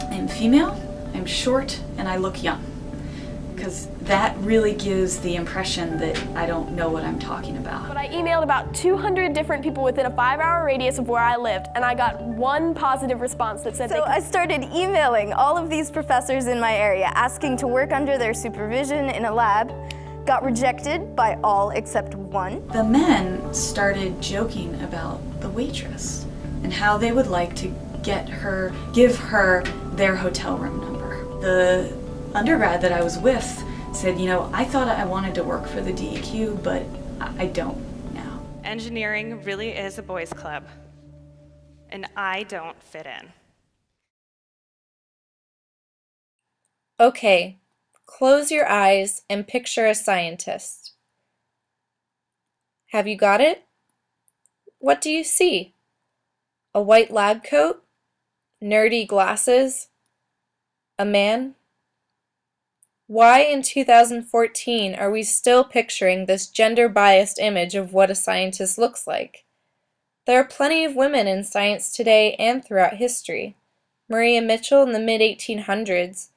I'm female, I'm short, and I look young. Because that really gives the impression that I don't know what I'm talking about. But I emailed about 200 different people within a 5-hour radius of where I lived, and I got one positive response that said So I started emailing all of these professors in my area, asking to work under their supervision in a lab. Got rejected by all except one. The men started joking about the waitress and how they would like to give her their hotel room number. The undergrad that I was with said, I thought I wanted to work for the DEQ, but I don't now. Engineering really is a boys' club, and I don't fit in. Okay, close your eyes and picture a scientist. Have you got it? What do you see? A white lab coat? Nerdy glasses? A man? Why in 2014 are we still picturing this gender-biased image of what a scientist looks like? There are plenty of women in science today and throughout history. Maria Mitchell in the mid-1800s.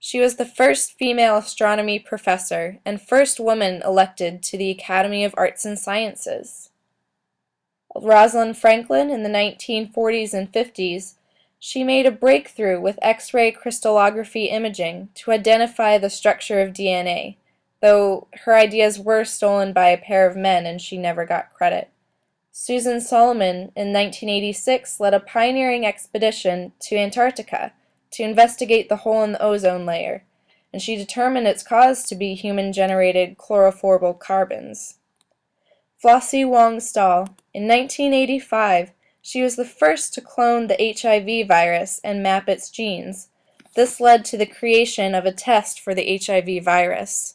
She was the first female astronomy professor and first woman elected to the Academy of Arts and Sciences. Rosalind Franklin in the 1940s and 50s. She made a breakthrough with X-ray crystallography imaging to identify the structure of DNA, though her ideas were stolen by a pair of men and she never got credit. Susan Solomon in 1986 led a pioneering expedition to Antarctica to investigate the hole in the ozone layer, and she determined its cause to be human-generated chlorofluorocarbons. Flossie Wong-Stahl in 1985. She was the first to clone the HIV virus and map its genes. This led to the creation of a test for the HIV virus.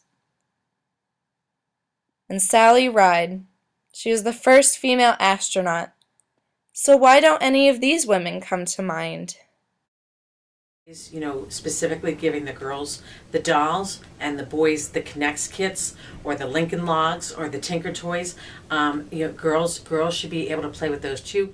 And Sally Ride. She was the first female astronaut. So why don't any of these women come to mind? Specifically giving the girls the dolls and the boys the K'NEX kits or the Lincoln Logs or the Tinker Toys. Girls should be able to play with those too.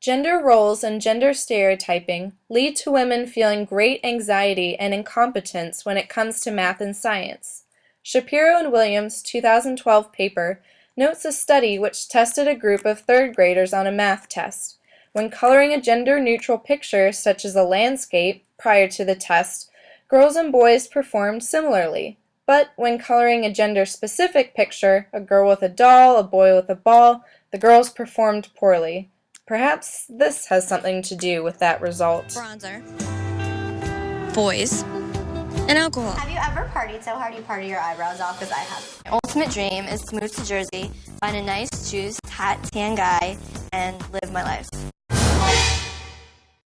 Gender roles and gender stereotyping lead to women feeling great anxiety and incompetence when it comes to math and science. Shapiro and Williams' 2012 paper notes a study which tested a group of third graders on a math test. When coloring a gender-neutral picture, such as a landscape, prior to the test, girls and boys performed similarly. But when coloring a gender-specific picture, a girl with a doll, a boy with a ball, the girls performed poorly. Perhaps this has something to do with that result. Bronzer, boys, and alcohol. Have you ever partied so hard you party your eyebrows off? Because I have. My ultimate dream is to move to Jersey, find a nice, juiced, hot, tan guy, and live my life.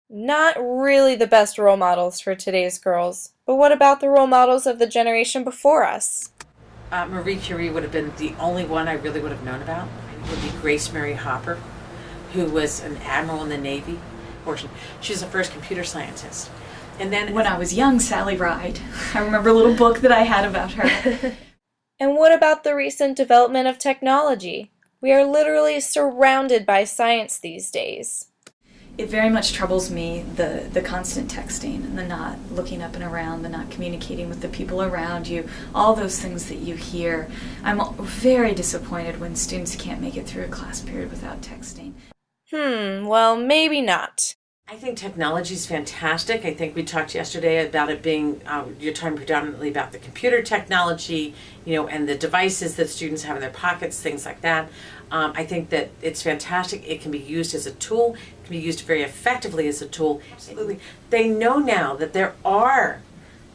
Not really the best role models for today's girls, but what about the role models of the generation before us? Marie Curie would have been the only one I really would have known about. It would be Grace Mary Hopper, who was an admiral in the Navy. She was the first computer scientist. And then when I was young, Sally Ride. I remember a little book that I had about her. And what about the recent development of technology? We are literally surrounded by science these days. It very much troubles me, the constant texting and the not looking up and around, the not communicating with the people around you, all those things that you hear. I'm very disappointed when students can't make it through a class period without texting. Well, maybe not. I think technology is fantastic. I think we talked yesterday about it being, you're talking predominantly about the computer technology, and the devices that students have in their pockets, things like that. I think that it's fantastic. It can be used as a tool. It can be used very effectively as a tool. Absolutely. They know now that there are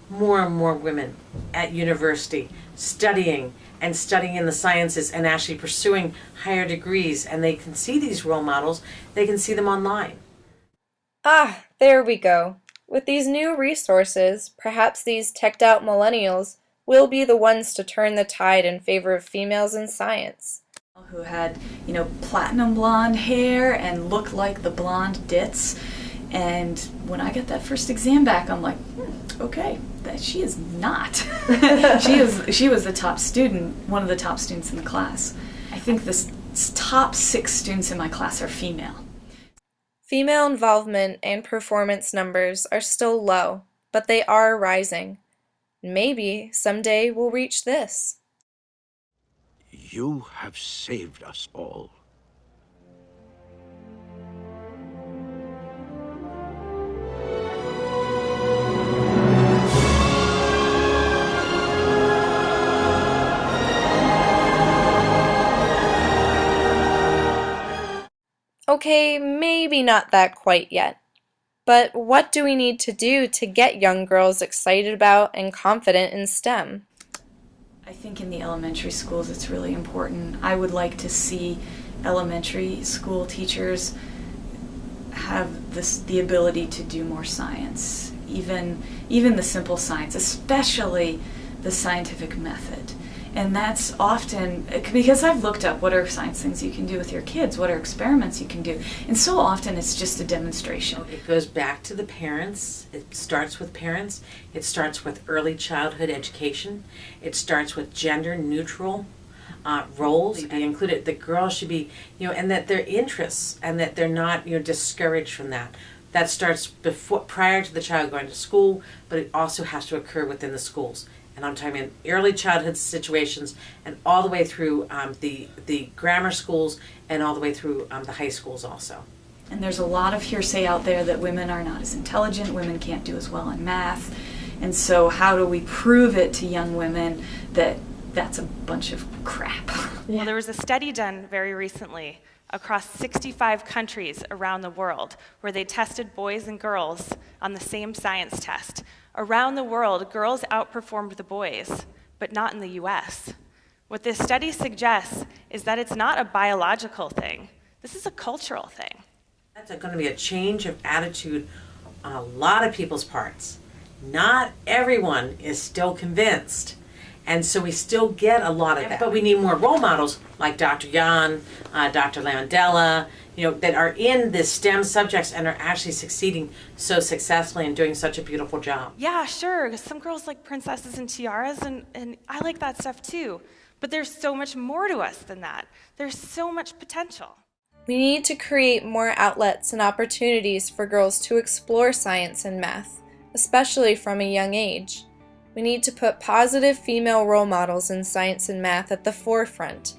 more and more women at university studying in the sciences and actually pursuing higher degrees, and they can see these role models. They can see them online. Ah, there we go. With these new resources, perhaps these teched-out millennials will be the ones to turn the tide in favor of females in science. Who had, platinum blonde hair and looked like the blonde Ditz. And when I got that first exam back, I'm like, okay, that she is not. She was the top student, one of the top students in the class. I think the top 6 students in my class are female. Female involvement and performance numbers are still low, but they are rising. Maybe someday we'll reach this. You have saved us all. Okay, maybe not that quite yet. But what do we need to do to get young girls excited about and confident in STEM? I think in the elementary schools it's really important. I would like to see elementary school teachers have the ability to do more science, even the simple science, especially the scientific method. And that's often, because I've looked up what are science things you can do with your kids, what are experiments you can do, and so often it's just a demonstration. It goes back to the parents. It starts with parents. It starts with early childhood education. It starts with gender neutral roles. Be included. The girls should be, and that their interests, and that they're not, discouraged from that. That starts prior to the child going to school, but it also has to occur within the schools. And I'm talking in early childhood situations and all the way through the grammar schools and all the way through the high schools also. And there's a lot of hearsay out there that women are not as intelligent, women can't do as well in math. And so how do we prove it to young women that that's a bunch of crap? Well, there was a study done very recently across 65 countries around the world where they tested boys and girls on the same science test. Around the world, girls outperformed the boys, but not in the US. What this study suggests is that it's not a biological thing. This is a cultural thing. That's going to be a change of attitude on a lot of people's parts. Not everyone is still convinced. And so we still get a lot of that. But we need more role models like Dr. Yan, Dr. Lamandela, that are in the STEM subjects and are actually succeeding so successfully and doing such a beautiful job. Yeah, sure. Some girls like princesses and tiaras, and I like that stuff too. But there's so much more to us than that. There's so much potential. We need to create more outlets and opportunities for girls to explore science and math, especially from a young age. We need to put positive female role models in science and math at the forefront.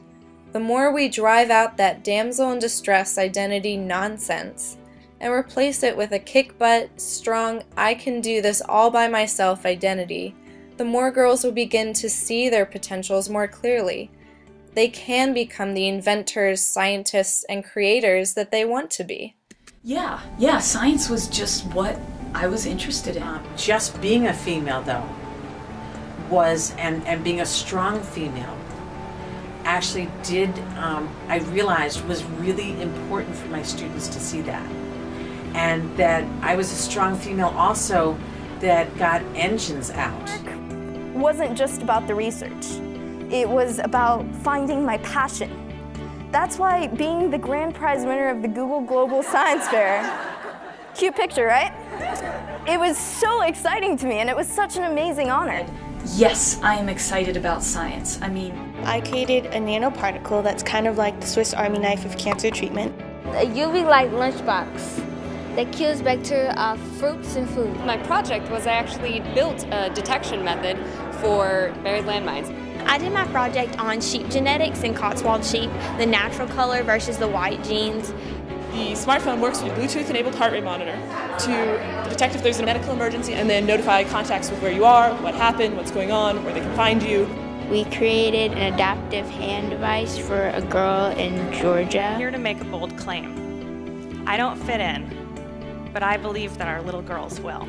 The more we drive out that damsel in distress identity nonsense and replace it with a kick-butt, strong, I can do this all by myself identity, the more girls will begin to see their potentials more clearly. They can become the inventors, scientists, and creators that they want to be. Yeah, science was just what I was interested in. Just being a female, though, was, and being a strong female, actually did, I realized was really important for my students to see that. And that I was a strong female also that got engines out. It wasn't just about the research. It was about finding my passion. That's why being the grand prize winner of the Google Global Science Fair, cute picture, right? It was so exciting to me, and it was such an amazing honor. Yes, I am excited about science. I created a nanoparticle that's kind of like the Swiss Army knife of cancer treatment. A UV light lunchbox that kills bacteria off fruits and food. My project was I actually built a detection method for buried landmines. I did my project on sheep genetics and Cotswold sheep, the natural color versus the white genes. The smartphone works with a Bluetooth-enabled heart rate monitor to detect if there's a medical emergency and then notify contacts with where you are, what happened, what's going on, where they can find you. We created an adaptive hand device for a girl in Georgia. I'm here to make a bold claim. I don't fit in, but I believe that our little girls will.